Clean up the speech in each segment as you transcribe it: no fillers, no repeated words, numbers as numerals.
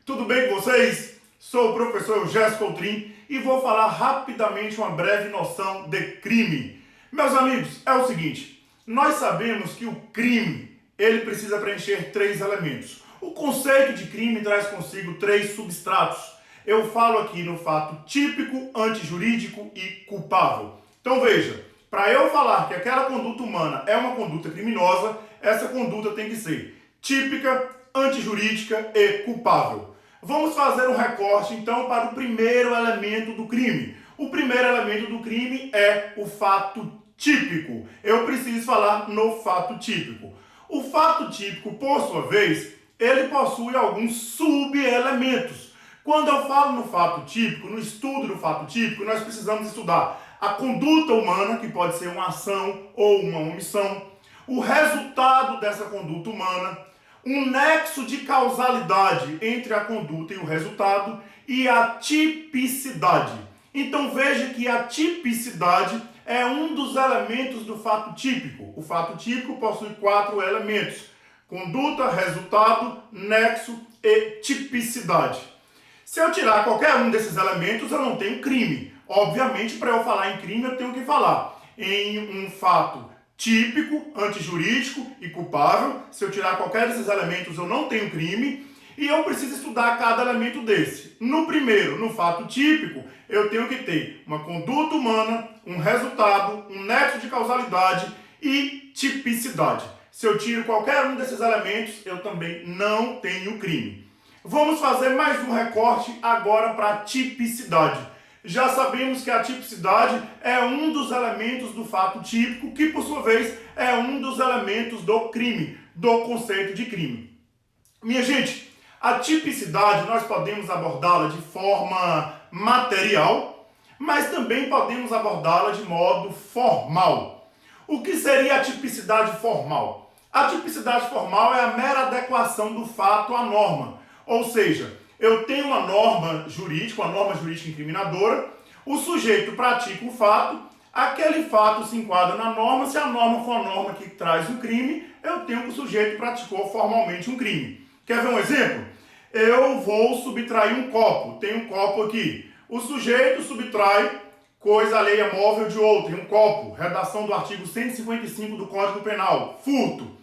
Tudo bem com vocês? Sou o professor Gerson Coutrin e vou falar rapidamente uma breve noção de crime. Meus amigos, é o seguinte, nós sabemos que o crime, ele precisa preencher 3 elementos. O conceito de crime traz consigo 3 substratos. Eu falo aqui no fato típico, antijurídico e culpável. Então veja, para eu falar que aquela conduta humana é uma conduta criminosa, essa conduta tem que ser típica, antijurídica e culpável. Vamos fazer um recorte então para o primeiro elemento do crime. O primeiro elemento do crime é o fato típico. Eu preciso falar no fato típico. O fato típico, por sua vez, ele possui alguns subelementos. Quando eu falo no fato típico, no estudo do fato típico, nós precisamos estudar a conduta humana, que pode ser uma ação ou uma omissão, o resultado dessa conduta humana, um nexo de causalidade entre a conduta e o resultado e a tipicidade. Então veja que a tipicidade é um dos elementos do fato típico. O fato típico possui 4 elementos: conduta, resultado, nexo e tipicidade. Se eu tirar qualquer um desses elementos, eu não tenho crime. Obviamente, para eu falar em crime, eu tenho que falar em um fato típico, antijurídico e culpável. Se eu tirar qualquer desses elementos, eu não tenho crime. E eu preciso estudar cada elemento desse. No primeiro, no fato típico, eu tenho que ter uma conduta humana, um resultado, um nexo de causalidade e tipicidade. Se eu tiro qualquer um desses elementos, eu também não tenho crime. Vamos fazer mais um recorte agora para a tipicidade. Já sabemos que a tipicidade é um dos elementos do fato típico, que por sua vez é um dos elementos do crime, do conceito de crime. Minha gente, a tipicidade nós podemos abordá-la de forma material, mas também podemos abordá-la de modo formal. O que seria a tipicidade formal? A tipicidade formal é a mera adequação do fato à norma. Ou seja, eu tenho uma norma jurídica incriminadora, o sujeito pratica o fato, aquele fato se enquadra na norma, se a norma for a norma que traz o crime, eu tenho que o sujeito praticou formalmente um crime. Quer ver um exemplo? Eu vou subtrair um copo, tem um copo aqui. O sujeito subtrai coisa alheia móvel de outro, um copo, redação do artigo 155 do Código Penal, furto.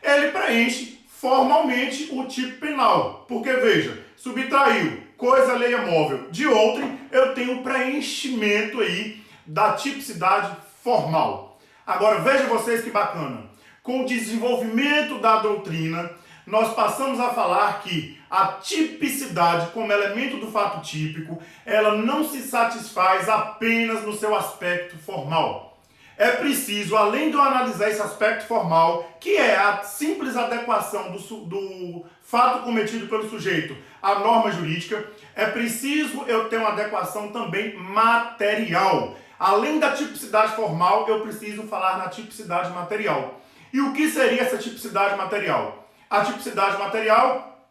Ele preenche formalmente o tipo penal, porque veja, subtraiu coisa alheia móvel de outrem, eu tenho o preenchimento aí da tipicidade formal. Agora veja vocês que bacana, com o desenvolvimento da doutrina, nós passamos a falar que a tipicidade como elemento do fato típico, ela não se satisfaz apenas no seu aspecto formal. É preciso, além de eu analisar esse aspecto formal, que é a simples adequação do fato cometido pelo sujeito à norma jurídica, é preciso eu ter uma adequação também material. Além da tipicidade formal, eu preciso falar na tipicidade material. E o que seria essa tipicidade material? A tipicidade material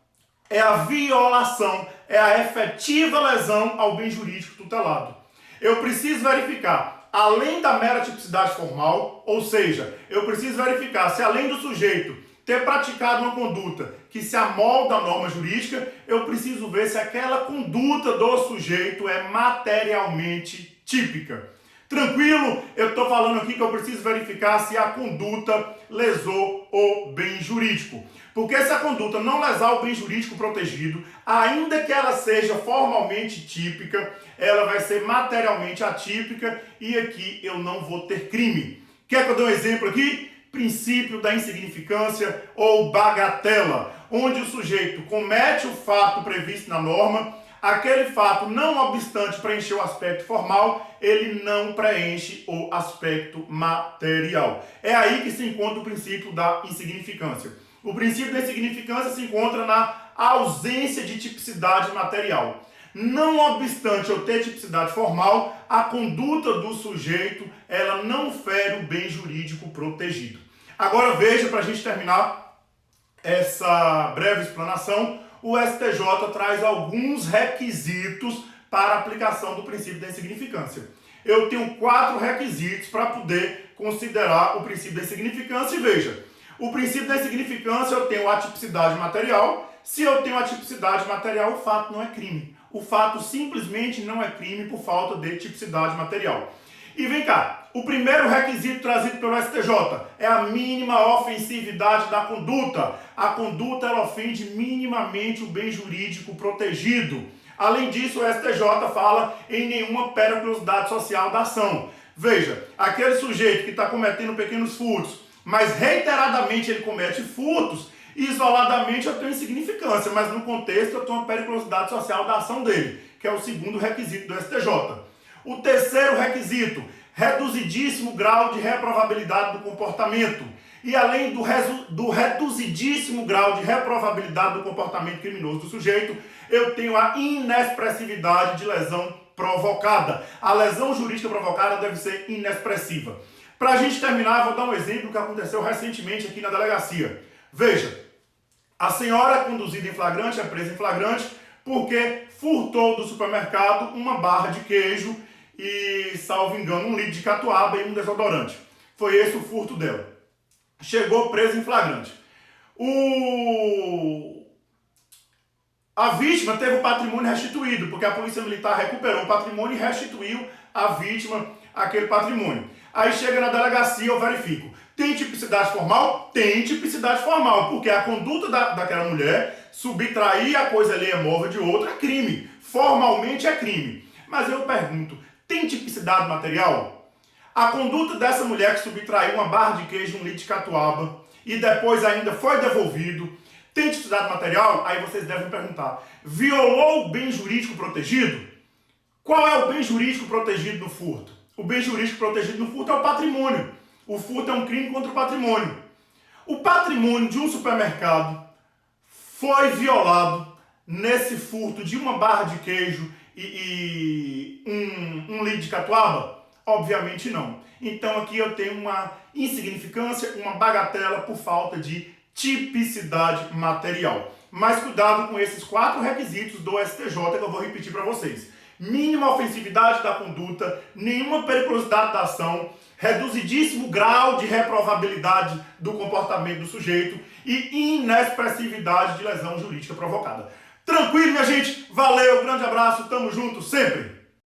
é a violação, é a efetiva lesão ao bem jurídico tutelado. Eu preciso verificar, além da mera tipicidade formal, ou seja, eu preciso verificar se além do sujeito ter praticado uma conduta que se amolda à norma jurídica, eu preciso ver se aquela conduta do sujeito é materialmente típica. Tranquilo? Eu estou falando aqui que eu preciso verificar se a conduta lesou o bem jurídico. Porque se a conduta não lesar o bem jurídico protegido, ainda que ela seja formalmente típica, ela vai ser materialmente atípica e aqui eu não vou ter crime. Quer que eu dê um exemplo aqui? Princípio da insignificância ou bagatela, onde o sujeito comete o fato previsto na norma, aquele fato, não obstante preencher o aspecto formal, ele não preenche o aspecto material. É aí que se encontra o princípio da insignificância. O princípio da insignificância se encontra na ausência de tipicidade material. Não obstante eu ter tipicidade formal, a conduta do sujeito, ela não fere o bem jurídico protegido. Agora veja, para a gente terminar essa breve explanação, o STJ traz alguns requisitos para a aplicação do princípio da insignificância. Eu tenho 4 requisitos para poder considerar o princípio da insignificância e veja, o princípio da insignificância eu tenho a tipicidade material, Se eu tenho a tipicidade material, o fato não é crime. O fato simplesmente não é crime por falta de tipicidade material. E vem cá, o primeiro requisito trazido pelo STJ é a mínima ofensividade da conduta. A conduta ela ofende minimamente o bem jurídico protegido. Além disso, o STJ fala em nenhuma periculosidade social da ação. Veja, aquele sujeito que está cometendo pequenos furtos, mas reiteradamente ele comete furtos, isoladamente eu tenho insignificância, mas no contexto eu tenho uma periculosidade social da ação dele, que é o segundo requisito do STJ. O terceiro requisito, reduzidíssimo grau de reprovabilidade do comportamento. E além do reduzidíssimo grau de reprovabilidade do comportamento criminoso do sujeito, eu tenho a inexpressividade de lesão provocada. A lesão jurídica provocada deve ser inexpressiva. Para a gente terminar, vou dar um exemplo que aconteceu recentemente aqui na delegacia. Veja, a senhora é conduzida em flagrante, é presa em flagrante, porque furtou do supermercado uma barra de queijo e, salvo engano, 1 litro de catuaba e um desodorante. Foi esse o furto dela. Chegou presa em flagrante. A vítima teve o patrimônio restituído, porque a Polícia Militar recuperou o patrimônio e restituiu à vítima aquele patrimônio. Aí chega na delegacia, eu verifico. Tem tipicidade formal? Tem tipicidade formal, porque a conduta daquela mulher, subtrair a coisa alheia móvel de outra, é crime. Formalmente é crime. Mas eu pergunto, tem tipicidade material? A conduta dessa mulher que subtraiu uma barra de queijo, 1 litro de catuaba e depois ainda foi devolvido, tem tipicidade material? Aí vocês devem perguntar, violou o bem jurídico protegido? Qual é o bem jurídico protegido no furto? O bem jurídico protegido no furto é o patrimônio. O furto é um crime contra o patrimônio. O patrimônio de um supermercado foi violado nesse furto de uma barra de queijo e 1 litro de catuaba? Obviamente não. Então aqui eu tenho uma insignificância, uma bagatela por falta de tipicidade material. Mas cuidado com esses 4 requisitos do STJ que eu vou repetir para vocês. Mínima ofensividade da conduta, nenhuma periculosidade da ação, reduzidíssimo grau de reprovabilidade do comportamento do sujeito e inexpressividade de lesão jurídica provocada. Tranquilo, minha gente? Valeu, grande abraço, tamo junto sempre!